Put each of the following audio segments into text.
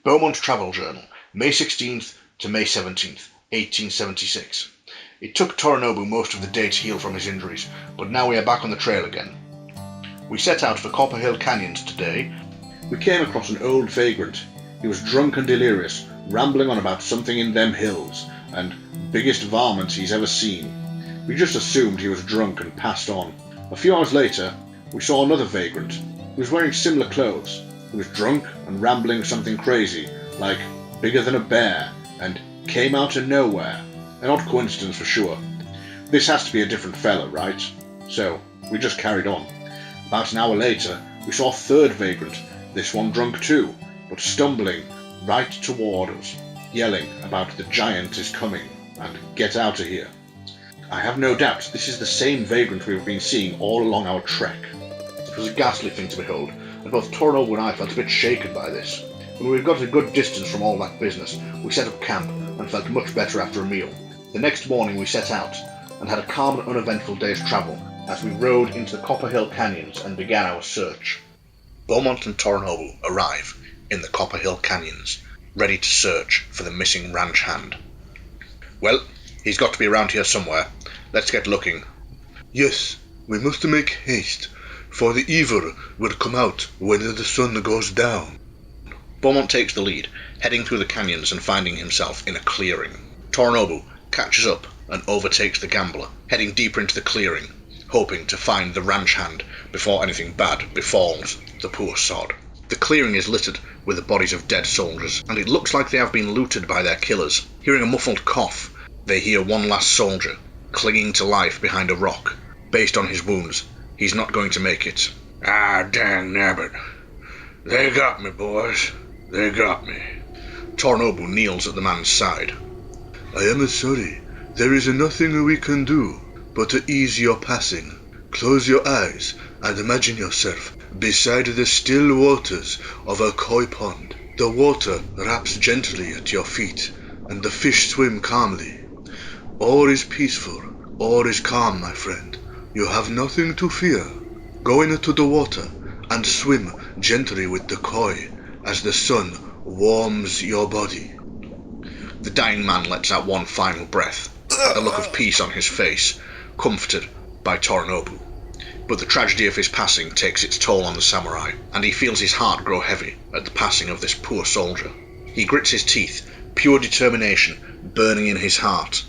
Beaumont Travel Journal, May 16th to May 17th, 1876. It took Torinobu most of the day to heal from his injuries, but now we are back on the trail again. We set out for Copperhill canyons today. We came across an old vagrant. He was drunk and delirious, rambling on about something in them hills, and biggest varmint he's ever seen. We just assumed he was drunk and passed on. A few hours later, we saw another vagrant. He was wearing similar clothes. He was drunk and rambling something crazy, like bigger than a bear, and came out of nowhere. An odd coincidence for sure. This has to be a different fella, right? So, we just carried on. About an hour later, we saw a third vagrant, this one drunk too, but stumbling right toward us, yelling about the giant is coming, and get out of here. I have no doubt this is the same vagrant we've been seeing all along our trek. It was a ghastly thing to behold, and both Torinobu and I felt a bit shaken by this. When we got a good distance from all that business, we set up camp and felt much better after a meal. The next morning we set out, and had a calm and uneventful day's travel, as we rode into the Copperhill canyons and began our search. Beaumont and Torinobu arrive in the Copperhill canyons, ready to search for the missing ranch hand. Well, he's got to be around here somewhere. Let's get looking. Yes, we must make haste, for the evil will come out when the sun goes down. Beaumont takes the lead, heading through the canyons and finding himself in a clearing. Torinobu catches up and overtakes the gambler, heading deeper into the clearing, hoping to find the ranch hand before anything bad befalls the poor sod. The clearing is littered with the bodies of dead soldiers, and it looks like they have been looted by their killers. Hearing a muffled cough, they hear one last soldier clinging to life behind a rock. Based on his wounds, he's not going to make it. Ah, dang nabbit. They got me, boys. They got me. Torinobu kneels at the man's side. I am sorry. There is nothing we can do but to ease your passing. Close your eyes and imagine yourself beside the still waters of a koi pond. The water laps gently at your feet, and the fish swim calmly. All is peaceful, all is calm, my friend. You have nothing to fear. Go into the water and swim gently with the koi as the sun warms your body. The dying man lets out one final breath, a look of peace on his face, comforted by Torinobu. But the tragedy of his passing takes its toll on the samurai, and he feels his heart grow heavy at the passing of this poor soldier. He grits his teeth, pure determination burning in his heart.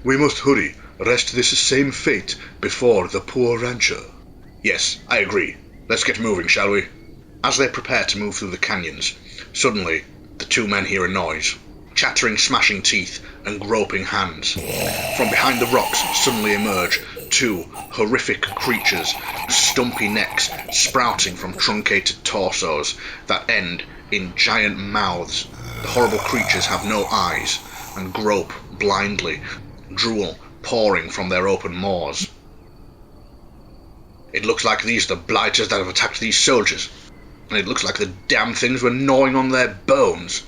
We must hurry, lest this same fate befall the poor rancher. Yes, I agree. Let's get moving, shall we? As they prepare to move through the canyons, suddenly the two men hear a noise. Chattering, smashing teeth and groping hands. From behind the rocks suddenly emerge two horrific creatures, stumpy necks sprouting from truncated torsos that end in giant mouths. The horrible creatures have no eyes and grope blindly, drool pouring from their open maws. It looks like these are the blighters that have attacked these soldiers, and it looks like the damn things were gnawing on their bones.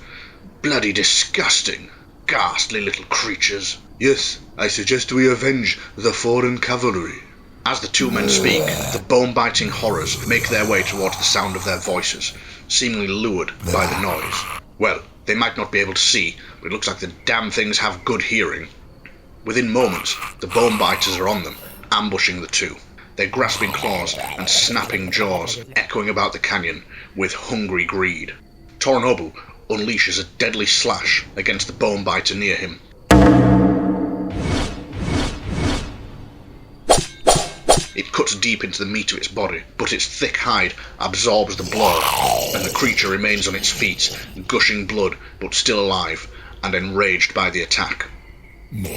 Bloody disgusting, ghastly little creatures. Yes, I suggest we avenge the foreign cavalry. As the two men speak, the bone-biting horrors make their way towards the sound of their voices, seemingly lured by the noise. Well, they might not be able to see, but it looks like the damn things have good hearing. Within moments, the bone-biters are on them, ambushing the two, their grasping claws and snapping jaws echoing about the canyon with hungry greed. Torinobu unleashes a deadly slash against the bone biter near him. It cuts deep into the meat of its body, but its thick hide absorbs the blow, and the creature remains on its feet, gushing blood but still alive and enraged by the attack.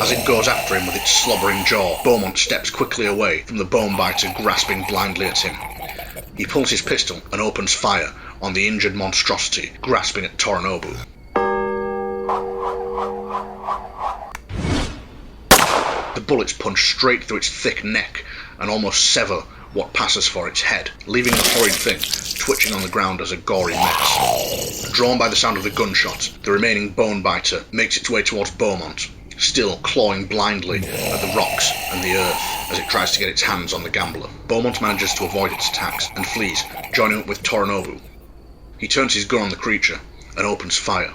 As it goes after him with its slobbering jaw, Beaumont steps quickly away from the bone biter grasping blindly at him. He pulls his pistol and opens fire on the injured monstrosity grasping at Torinobu. The bullets punch straight through its thick neck and almost sever what passes for its head, leaving the horrid thing twitching on the ground as a gory mess. Drawn by the sound of the gunshot, the remaining bone biter makes its way towards Beaumont, still clawing blindly at the rocks and the earth as it tries to get its hands on the gambler. Beaumont manages to avoid its attacks and flees, joining up with Torinobu. He turns his gun on the creature and opens fire.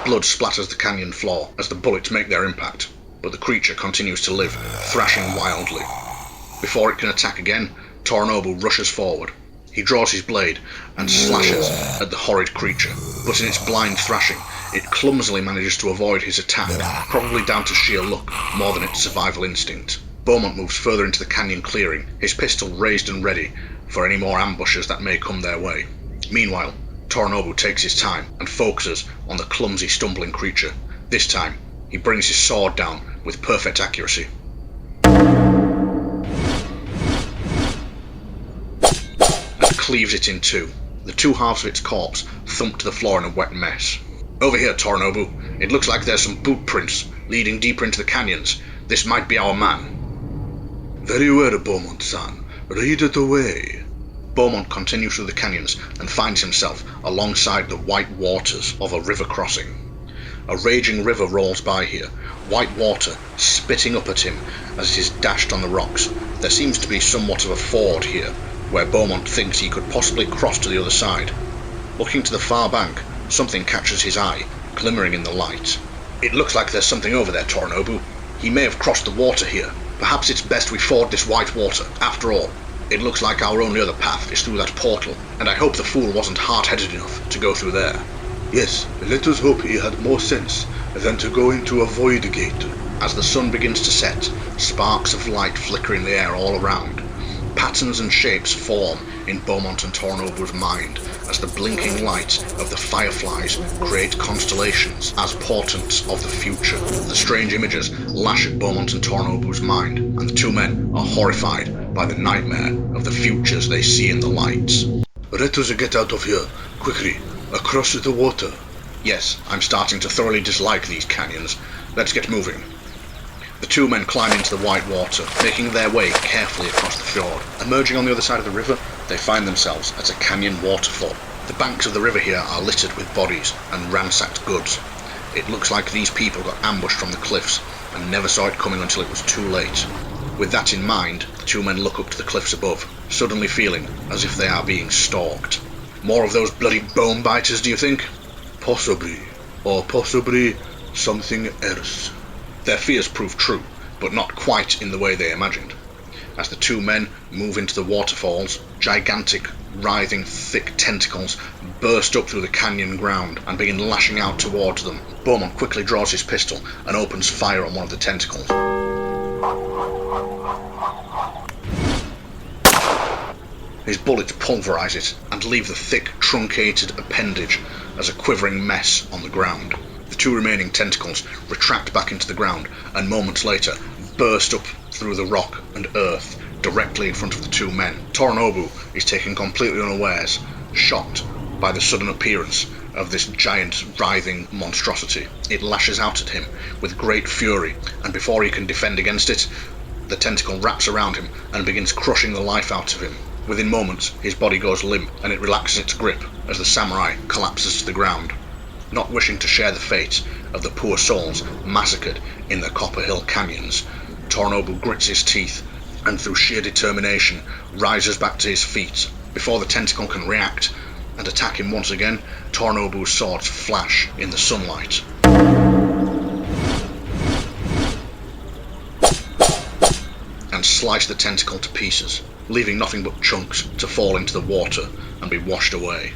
Blood splatters the canyon floor as the bullets make their impact, but the creature continues to live, thrashing wildly. Before it can attack again, Torinobu rushes forward. He draws his blade and slashes at the horrid creature, but in its blind thrashing, it clumsily manages to avoid his attack, probably down to sheer luck more than its survival instinct. Beaumont moves further into the canyon clearing, his pistol raised and ready for any more ambushes that may come their way. Meanwhile, Torinobu takes his time and focuses on the clumsy, stumbling creature. This time, he brings his sword down with perfect accuracy. And cleaves it in two. The two halves of its corpse thump to the floor in a wet mess. Over here, Torinobu. It looks like there's some boot prints leading deeper into the canyons. This might be our man. Very well, Beaumont-san. Lead the way. Beaumont continues through the canyons and finds himself alongside the white waters of a river crossing. A raging river rolls by here, white water spitting up at him as it is dashed on the rocks. There seems to be somewhat of a ford here, where Beaumont thinks he could possibly cross to the other side. Looking to the far bank, something catches his eye, glimmering in the light. It looks like there's something over there, Torinobu. He may have crossed the water here. Perhaps it's best we ford this white water. After all, it looks like our only other path is through that portal, and I hope the fool wasn't hard-headed enough to go through there. Yes, let us hope he had more sense than to go into a void gate. As the sun begins to set, sparks of light flicker in the air all around. Patterns and shapes form in Beaumont and Torinobu's mind as the blinking light of the fireflies create constellations as portents of the future. The strange images lash at Beaumont and Torinobu's mind, and the two men are horrified by the nightmare of the futures they see in the lights. Let us get out of here, quickly, across the water. Yes, I'm starting to thoroughly dislike these canyons. Let's get moving. The two men climb into the white water, making their way carefully across the fjord. Emerging on the other side of the river, they find themselves at a canyon waterfall. The banks of the river here are littered with bodies and ransacked goods. It looks like these people got ambushed from the cliffs and never saw it coming until it was too late. With that in mind, the two men look up to the cliffs above, suddenly feeling as if they are being stalked. More of those bloody bone biters, do you think? Possibly. Or possibly something else. Their fears prove true, but not quite in the way they imagined. As the two men move into the waterfalls, gigantic, writhing, thick tentacles burst up through the canyon ground and begin lashing out towards them. Beaumont quickly draws his pistol and opens fire on one of the tentacles. His bullets pulverize it and leave the thick, truncated appendage as a quivering mess on the ground. The two remaining tentacles retract back into the ground and moments later burst up through the rock and earth directly in front of the two men. Torinobu is taken completely unawares, shocked by the sudden appearance of this giant, writhing monstrosity. It lashes out at him with great fury, and before he can defend against it, the tentacle wraps around him and begins crushing the life out of him. Within moments, his body goes limp and it relaxes its grip as the samurai collapses to the ground. Not wishing to share the fate of the poor souls massacred in the Copperhill canyons, Torinobu grits his teeth and through sheer determination rises back to his feet. Before the tentacle can react and attack him once again, Torinobu's swords flash in the sunlight. And slice the tentacle to pieces, leaving nothing but chunks to fall into the water and be washed away.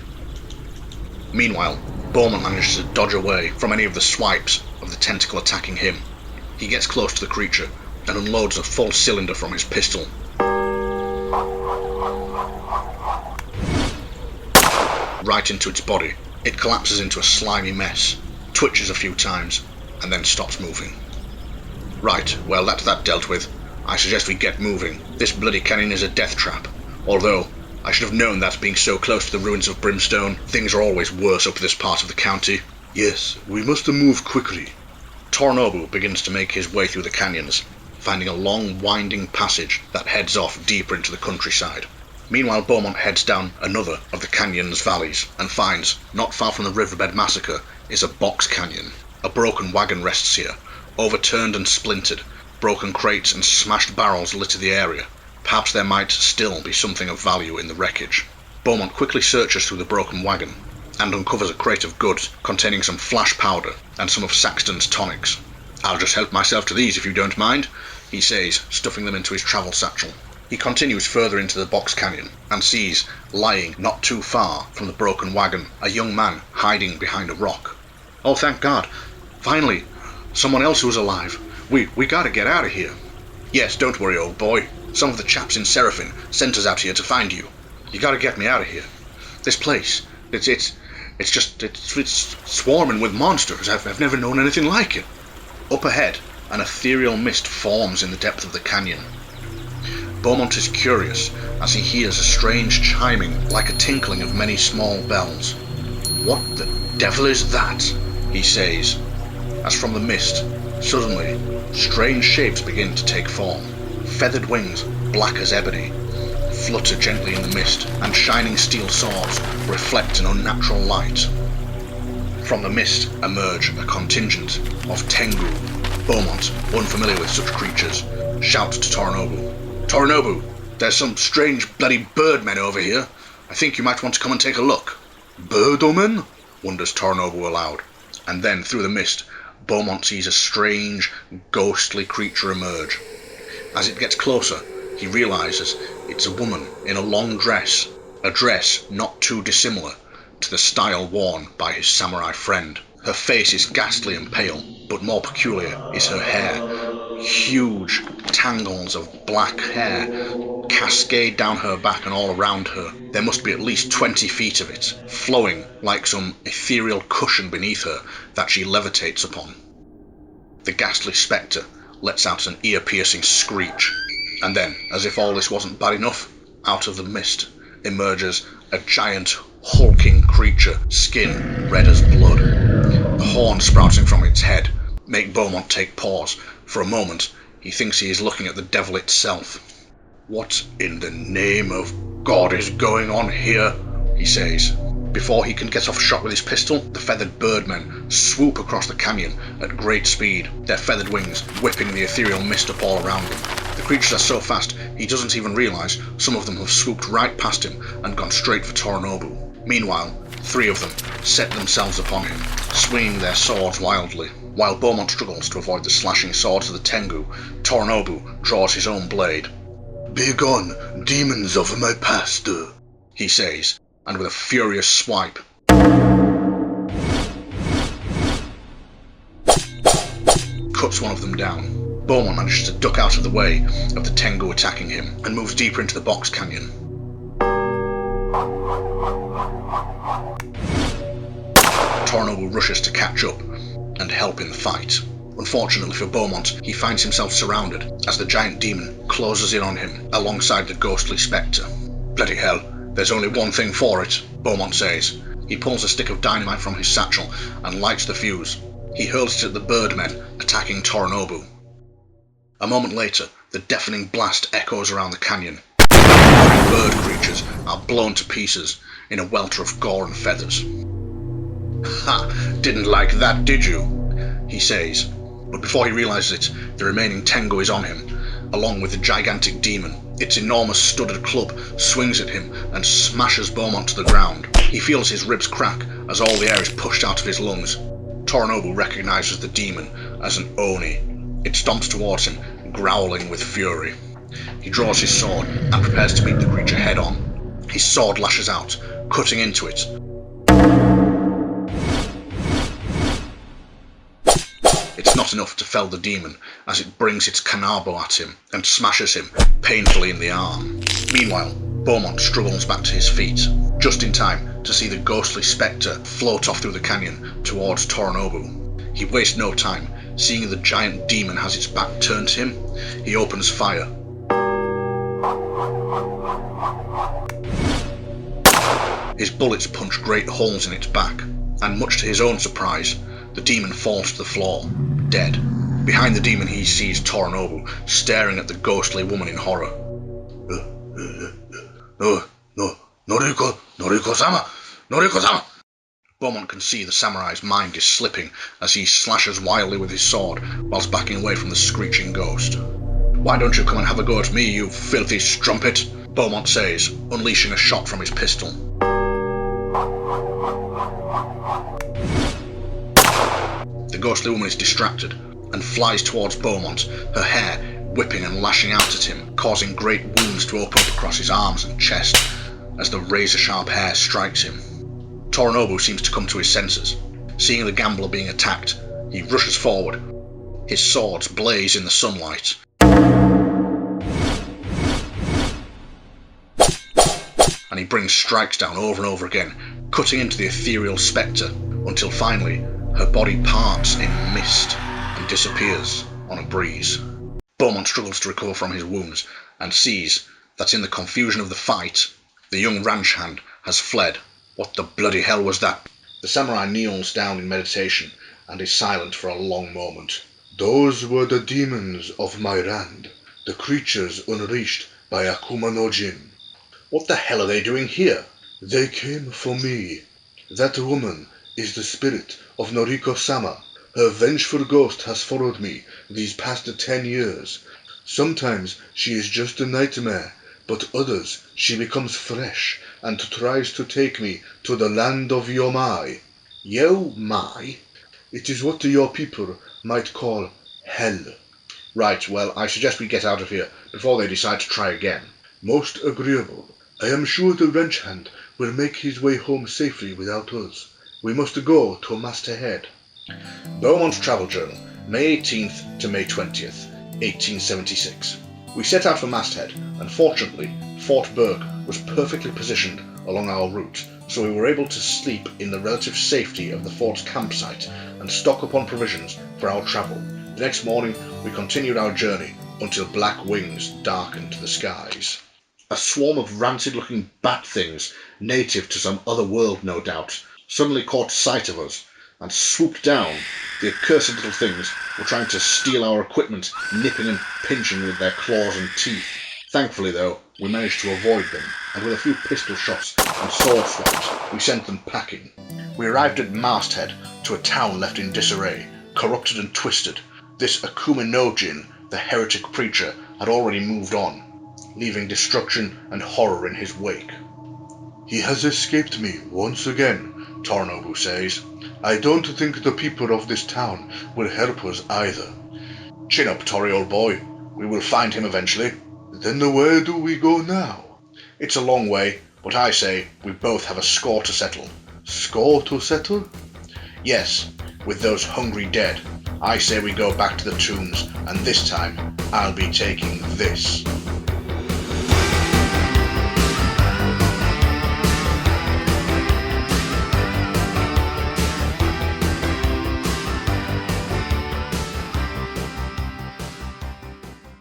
Meanwhile, Beaumont manages to dodge away from any of the swipes of the tentacle attacking him. He gets close to the creature and unloads a full cylinder from his pistol. Right into its body. It collapses into a slimy mess, twitches a few times, and then stops moving. Right, well, that's that dealt with. I suggest we get moving. This bloody canyon is a death trap. Although, I should have known that being so close to the ruins of Brimstone, things are always worse up this part of the county. Yes, we must move quickly. Torinobu begins to make his way through the canyons, finding a long, winding passage that heads off deeper into the countryside. Meanwhile, Beaumont heads down another of the canyon's valleys and finds, not far from the riverbed massacre, is a box canyon. A broken wagon rests here, overturned and splintered. Broken crates and smashed barrels litter the area. Perhaps there might still be something of value in the wreckage. Beaumont quickly searches through the broken wagon and uncovers a crate of goods containing some flash powder and some of Saxton's tonics. "I'll just help myself to these if you don't mind," he says, stuffing them into his travel satchel. He continues further into the box canyon and sees, lying not too far from the broken wagon, a young man hiding behind a rock. "Oh, thank God. Finally, someone else who's alive. We gotta get out of here." "Yes, don't worry, old boy. Some of the chaps in Seraphim sent us out here to find you. You gotta get me out of here. This place, it's swarming with monsters. I've never known anything like it." Up ahead, an ethereal mist forms in the depth of the canyon. Beaumont is curious as he hears a strange chiming like a tinkling of many small bells. "What the devil is that?" he says, as from the mist, suddenly, strange shapes begin to take form. Feathered wings, black as ebony, flutter gently in the mist, and shining steel swords reflect an unnatural light. From the mist emerge a contingent of Tengu. Beaumont, unfamiliar with such creatures, shouts to Torinobu. "Torinobu, there's some strange bloody birdmen over here. I think you might want to come and take a look." "Birdomen?" wonders Torinobu aloud. And then, through the mist, Beaumont sees a strange, ghostly creature emerge. As it gets closer, he realizes it's a woman in a long dress, a dress not too dissimilar to the style worn by his samurai friend. Her face is ghastly and pale, but more peculiar is her hair. Huge tangles of black hair cascade down her back and all around her. There must be at least 20 feet of it, flowing like some ethereal cushion beneath her that she levitates upon. The ghastly spectre lets out an ear-piercing screech, and then, as if all this wasn't bad enough, out of the mist emerges a giant, hulking creature, skin red as blood. The horns sprouting from its head make Beaumont take pause. For a moment, he thinks he is looking at the devil itself. "What in the name of God is going on here?" he says. Before he can get off shot with his pistol, the feathered birdmen swoop across the canyon at great speed, their feathered wings whipping the ethereal mist up all around him. The creatures are so fast, he doesn't even realize some of them have swooped right past him and gone straight for Torinobu. Meanwhile, 3 of them set themselves upon him, swinging their swords wildly. While Beaumont struggles to avoid the slashing swords of the Tengu, Torinobu draws his own blade. "Begone, demons of my past," he says, and with a furious swipe, cuts one of them down. Beaumont manages to duck out of the way of the Tengu attacking him and moves deeper into the box canyon. Torinobu rushes to catch up and help in the fight. Unfortunately for Beaumont, he finds himself surrounded as the giant demon closes in on him alongside the ghostly spectre. "Bloody hell, there's only one thing for it," Beaumont says. He pulls a stick of dynamite from his satchel and lights the fuse. He hurls it at the birdmen attacking Torinobu. A moment later, the deafening blast echoes around the canyon. The bird creatures are blown to pieces in a welter of gore and feathers. "Ha! Didn't like that, did you?" he says. But before he realizes it, the remaining Tengu is on him, along with the gigantic demon. Its enormous studded club swings at him and smashes Beaumont to the ground. He feels his ribs crack as all the air is pushed out of his lungs. Torinobu recognizes the demon as an Oni. It stomps towards him, growling with fury. He draws his sword and prepares to meet the creature head-on. His sword lashes out, cutting into it. It's not enough to fell the demon, as it brings its kanabo at him and smashes him painfully in the arm. Meanwhile, Beaumont struggles back to his feet, just in time to see the ghostly spectre float off through the canyon towards Torinobu. He wastes no time. Seeing the giant demon has its back turned to him, he opens fire. His bullets punch great holes in its back, and much to his own surprise, the demon falls to the floor, dead. Behind the demon he sees Torinobu, staring at the ghostly woman in horror. Noriko-sama! Noriko-sama! Beaumont can see the samurai's mind is slipping as he slashes wildly with his sword whilst backing away from the screeching ghost. Why don't you come and have a go at me, you filthy strumpet? Beaumont says, unleashing a shot from his pistol. The ghostly woman is distracted and flies towards Beaumont, her hair whipping and lashing out at him, causing great wounds to open up across his arms and chest as the razor-sharp hair strikes him. Torinobu seems to come to his senses. Seeing the gambler being attacked, he rushes forward. His swords blaze in the sunlight. And he brings strikes down over and over again, cutting into the ethereal spectre until finally her body parts in mist and disappears on a breeze. Beaumont struggles to recover from his wounds and sees that in the confusion of the fight, the young ranch hand has fled. What the bloody hell was that? The samurai kneels down in meditation and is silent for a long moment. Those were the demons of my land, the creatures unleashed by Akuma no Jin. What the hell are they doing here? They came for me. That woman is the spirit of Noriko-sama. Her vengeful ghost has followed me these past 10 years. Sometimes she is just a nightmare, but others she becomes fresh and tries to take me to the land of Yomai. Yomai? It is what your people might call hell. Right, well, I suggest we get out of here before they decide to try again. Most agreeable. I am sure the wrench hand will make his way home safely without us. We must go to Masthead. Beaumont's Travel Journal, May 18th to May 20th, 1876. We set out for Masthead, and fortunately, Fort Burke was perfectly positioned along our route, so we were able to sleep in the relative safety of the fort's campsite and stock up on provisions for our travel. The next morning, we continued our journey until black wings darkened the skies. A swarm of rancid-looking bat things, native to some other world no doubt, suddenly caught sight of us and swooped down. The accursed little things were trying to steal our equipment, nipping and pinching with their claws and teeth. Thankfully, though, we managed to avoid them, and with a few pistol shots and sword swipes, we sent them packing. We arrived at Masthead, to a town left in disarray, corrupted and twisted. This Akuma no Jin, the heretic preacher, had already moved on, leaving destruction and horror in his wake. He has escaped me once again, Torinobu says. I don't think the people of this town will help us either. Chin up, Tori, old boy. We will find him eventually. Then where do we go now? It's a long way, but I say we both have a score to settle. Score to settle? Yes, with those hungry dead. I say we go back to the tombs, and this time I'll be taking this.